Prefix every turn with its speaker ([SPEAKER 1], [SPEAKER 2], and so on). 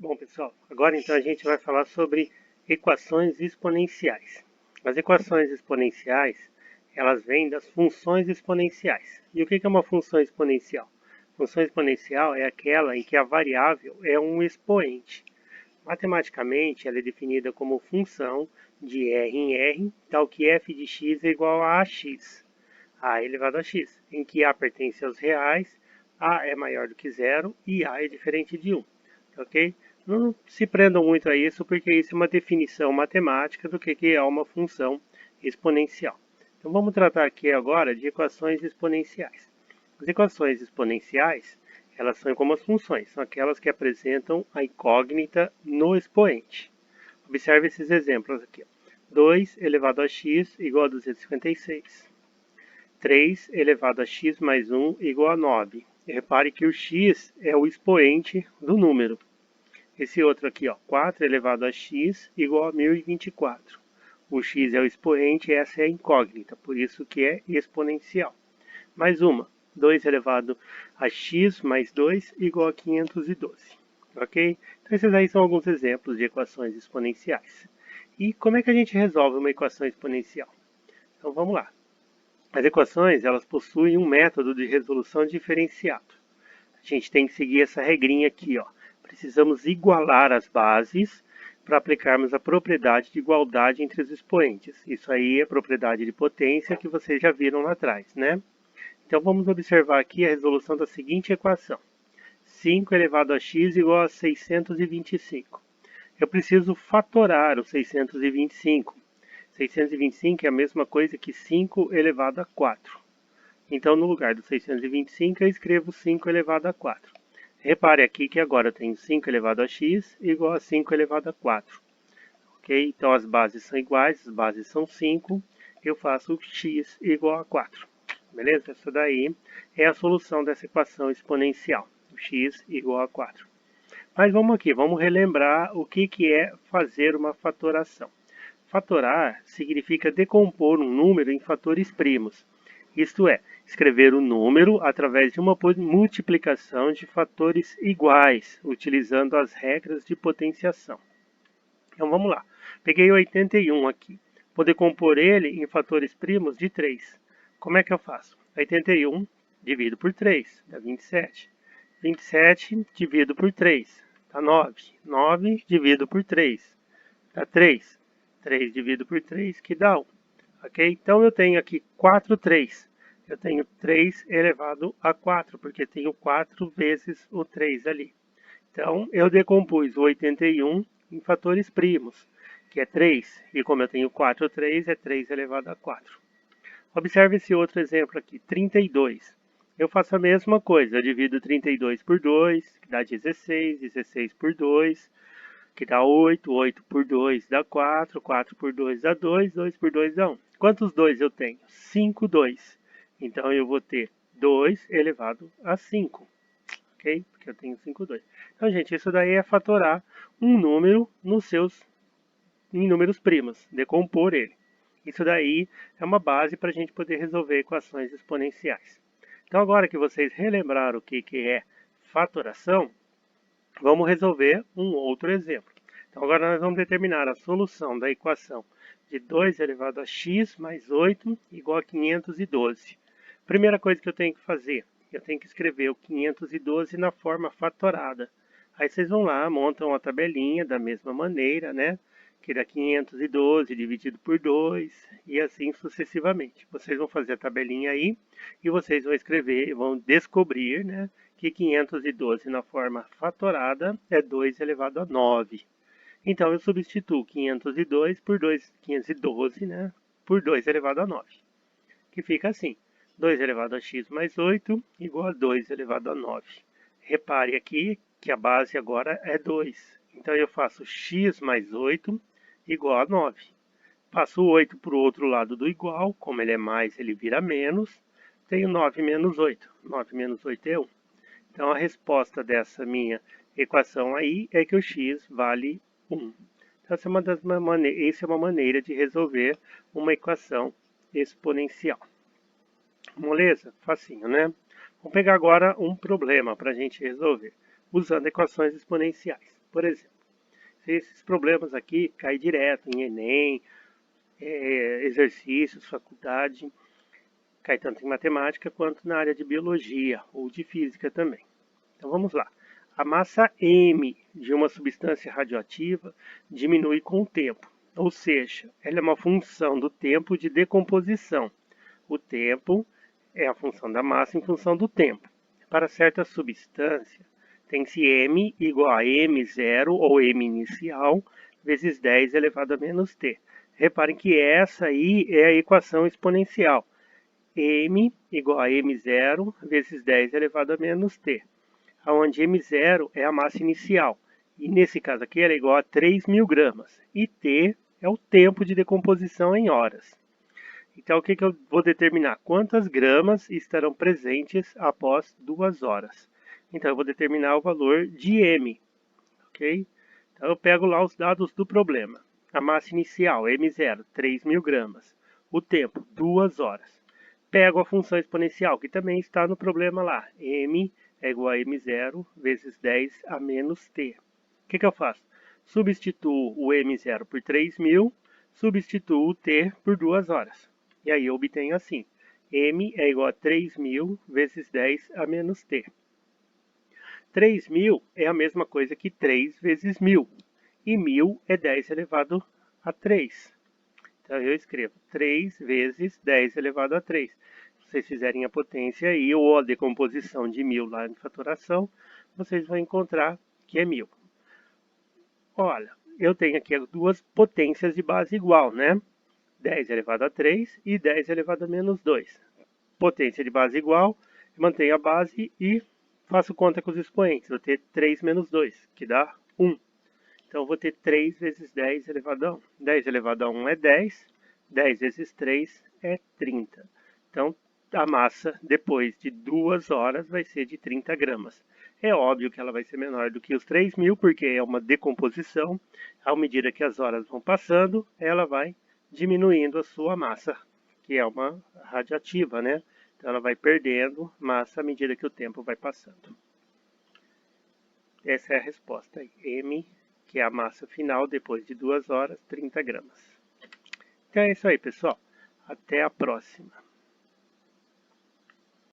[SPEAKER 1] Bom, pessoal, agora então a gente vai falar sobre equações exponenciais. As equações exponenciais, elas vêm das funções exponenciais. E o que é uma função exponencial? Função exponencial é aquela em que a variável é um expoente. Matematicamente, ela é definida como função de R em R, tal que f de x é igual a ax, a elevado a x, em que a pertence aos reais, a é maior do que zero e a é diferente de 1. Ok? Não se prendam muito a isso, porque isso é uma definição matemática do que é uma função exponencial. Então vamos tratar aqui agora de equações exponenciais. As equações exponenciais, elas são como as funções, são aquelas que apresentam a incógnita no expoente. Observe esses exemplos aqui. 2 elevado a x igual a 256. 3 elevado a x mais 1 igual a 9. E repare que o x é o expoente do número. Esse outro aqui, ó, 4 elevado a x igual a 1024. O x é o expoente, essa é a incógnita, por isso que é exponencial. Mais uma, 2 elevado a x mais 2 igual a 512. Ok? Então esses aí são alguns exemplos de equações exponenciais. E como é que a gente resolve uma equação exponencial? Então vamos lá. As equações, elas possuem um método de resolução diferenciado. A gente tem que seguir essa regrinha aqui, ó. Precisamos igualar as bases para aplicarmos a propriedade de igualdade entre os expoentes. Isso aí é propriedade de potência que vocês já viram lá atrás, né? Então vamos observar aqui a resolução da seguinte equação. 5 elevado a x igual a 625. Eu preciso fatorar o 625. 625 é a mesma coisa que 5 elevado a 4. Então, no lugar do 625, eu escrevo 5 elevado a 4. Repare aqui que agora eu tenho 5 elevado a x igual a 5 elevado a 4. Ok? Então, as bases são iguais, as bases são 5. Eu faço x igual a 4. Beleza? Essa daí é a solução dessa equação exponencial. X igual a 4. Mas vamos aqui, vamos relembrar o que é fazer uma fatoração. Fatorar significa decompor um número em fatores primos. Isto é, escrever o número através de uma multiplicação de fatores iguais, utilizando as regras de potenciação. Então vamos lá. Peguei 81 aqui. Vou decompor ele em fatores primos de 3. Como é que eu faço? 81 divido por 3, dá 27. 27 divido por 3, dá 9. 9 divido por 3, dá 3. 3 divido por 3, que dá 1. Ok? Então eu tenho aqui 4, 3. Eu tenho 3 elevado a 4, porque tenho 4 vezes o 3 ali. Então eu decompus o 81 em fatores primos, que é 3. E como eu tenho 4, 3, é 3 elevado a 4. Observe esse outro exemplo aqui, 32. Eu faço a mesma coisa, eu divido 32 por 2, que dá 16, 16 por 2, que dá 8, 8 por 2 dá 4, 4 por 2 dá 2, 2 por 2 dá 1. Quantos 2 eu tenho? 5 2. Então eu vou ter 2 elevado a 5, ok? Porque eu tenho 5 2. Então, gente, isso daí é fatorar um número em números primos, decompor ele. Isso daí é uma base para a gente poder resolver equações exponenciais. Então, agora que vocês relembraram o que é fatoração, vamos resolver um outro exemplo. Então, agora nós vamos determinar a solução da equação de 2 elevado a x mais 8 igual a 512. Primeira coisa que eu tenho que fazer, eu tenho que escrever o 512 na forma fatorada. Aí vocês vão lá, montam a tabelinha da mesma maneira, né? Que dá 512 dividido por 2 e assim sucessivamente. Vocês vão fazer a tabelinha aí e vocês vão escrever, vão descobrir, né, que 512 na forma fatorada é 2 elevado a 9. Então eu substituo 502 por 2, 512, né, por 2 elevado a 9, que fica assim, 2 elevado a x mais 8 igual a 2 elevado a 9. Repare aqui que a base agora é 2. Então eu faço x mais 8 igual a 9. Passo o 8 para o outro lado do igual, como ele é mais, ele vira menos. Tenho 9 menos 8. 9 menos 8 é 1. Então a resposta dessa minha equação aí é que o x vale 1. Então essa é uma maneira de resolver uma equação exponencial. Moleza? Facinho, né? Vamos pegar agora um problema para a gente resolver, usando equações exponenciais. por exemplo. Esses problemas aqui caem direto em Enem, exercícios, faculdade, cai tanto em matemática quanto na área de biologia ou de física também. Então vamos lá. A massa M de uma substância radioativa diminui com o tempo, ou seja, ela é uma função do tempo de decomposição. O tempo é a função da massa em função do tempo. Para certa substância, tem-se M igual a M0 ou M inicial vezes 10 elevado a menos T. Reparem que essa aí é a equação exponencial. M igual a M0 vezes 10 elevado a menos T, onde M0 é a massa inicial, e nesse caso aqui ela é igual a 3.000 gramas, e T é o tempo de decomposição em horas. Então o que eu vou determinar? Quantas gramas estarão presentes após 2 horas. Então eu vou determinar o valor de M, ok? Então eu pego lá os dados do problema. A massa inicial, M0, 3.000 gramas. O tempo, 2 horas. Pego a função exponencial, que também está no problema lá. M é igual a M0 vezes 10 a menos T. O que eu faço? Substituo o M0 por 3.000, substituo o T por 2 horas. E aí eu obtenho assim. M é igual a 3.000 vezes 10 a menos T. 3.000 é a mesma coisa que 3 vezes 1.000. E 1.000 é 10 elevado a 3. Então eu escrevo 3 vezes 10 elevado a 3. Se vocês fizerem a potência aí, ou a decomposição de 1.000 lá em fatoração, vocês vão encontrar que é 1.000. Olha, eu tenho aqui duas potências de base igual, né? 10 elevado a 3 e 10 elevado a menos 2. Potência de base igual, mantenho a base e faço conta com os expoentes. Vou ter 3 menos 2, que dá 1. Então, eu vou ter 3 vezes 10 elevado a 1. 10 elevado a 1 é 10. 10 vezes 3 é 30. Então, a massa, depois de 2 horas, vai ser de 30 gramas. É óbvio que ela vai ser menor do que os 3.000, porque é uma decomposição. À medida que as horas vão passando, ela vai diminuindo a sua massa, que é uma radioativa, né? Então, ela vai perdendo massa à medida que o tempo vai passando. Essa é a resposta aí. M, que é a massa final depois de 2 horas, 30 gramas. Então é isso aí, pessoal. Até a próxima.